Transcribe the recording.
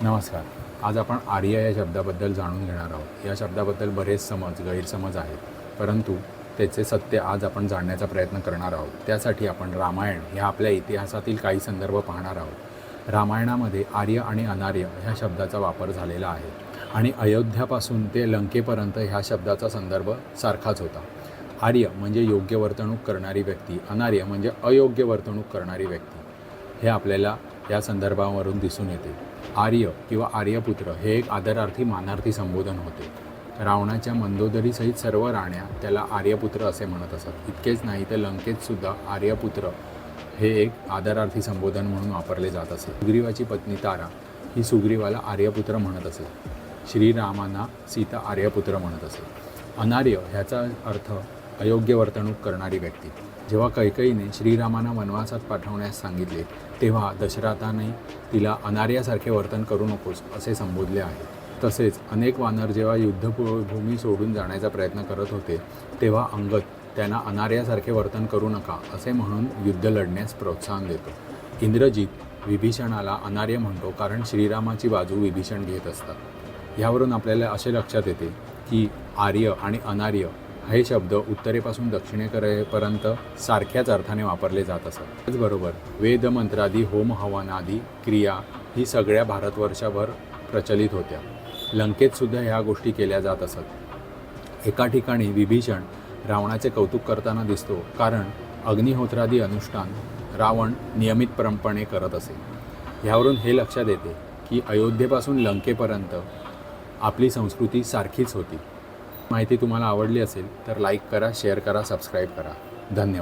नमस्कार. आज आपण आर्य या शब्दाबद्दल जाणून घेणार आहोत. या शब्दाबद्दल बरेच गैरसमज आहेत, परंतु त्याचे सत्य आज आपण जाणण्याचा प्रयत्न करणार आहोत. त्यासाठी आपण रामायण ह्या आपल्या इतिहासातील काही संदर्भ पाहणार आहोत. रामायणामध्ये आर्य आणि अनार्य ह्या शब्दाचा वापर झालेला आहे आणि अयोध्यापासून ते लंकेपर्यंत ह्या शब्दाचा संदर्भ सारखाच होता. आर्य म्हणजे योग्य वर्तणूक करणारी व्यक्ती, अनार्य म्हणजे अयोग्य वर्तणूक करणारी व्यक्ती, हे आपल्याला या संदर्भावरून दिसून येते. आर्य किंवा आर्यपुत्र हे एक आदरार्थी मानार्थी संबोधन होते. रावणाच्या मंदोदरीसहित सर्व राण्या त्याला आर्यपुत्र असे म्हणत असत. इतकेच नाही तर लंकेतसुद्धा आर्यपुत्र हे एक आदरार्थी संबोधन म्हणून वापरले जात असे. सुग्रीवाची पत्नी तारा ही सुग्रीवाला आर्यपुत्र म्हणत असे. श्रीरामांना सीता आर्यपुत्र म्हणत असे. अनार्य ह्याचा अर्थ अयोग्य वर्तणूक करणारी व्यक्ती. जेव्हा कैकेयीने श्रीरामांना वनवासात पाठवण्यास सांगितले तेव्हा दशरथाने तिला अनार्यासारखे वर्तन करू नकोस असे संबोधले आहे. तसेच अनेक वानर जेव्हा युद्धभूमी सोडून जाण्याचा प्रयत्न करत होते तेव्हा अंगद त्यांना अनार्यासारखे वर्तन करू नका असे म्हणून युद्ध लढण्यास प्रोत्साहन देतो. इंद्रजित विभीषणाला अनार्य म्हणतो कारण श्रीरामाची बाजू विभीषण घेत असतात. ह्यावरून आपल्याला असे लक्षात येते की आर्य आणि अनार्य हे शब्द उत्तरेपासून दक्षिणेपर्यंत सारख्याच अर्थाने वापरले जात असत. त्याचबरोबर वेदमंत्रादी होम हवनादी क्रिया ही सगळ्या भारतवर्षभर प्रचलित होत्या. लंकेतसुद्धा ह्या गोष्टी केल्या जात असत. एका ठिकाणी विभीषण रावणाचे कौतुक करताना दिसतो कारण अग्निहोत्रादी अनुष्ठान रावण नियमितपणे करत असे. ह्यावरून हे लक्षात येते की अयोध्येपासून लंकेपर्यंत आपली संस्कृती सारखीच होती. माहिती तुम्हाला आवडली असेल तर लाईक करा, शेअर करा, सबस्क्राईब करा. धन्यवाद.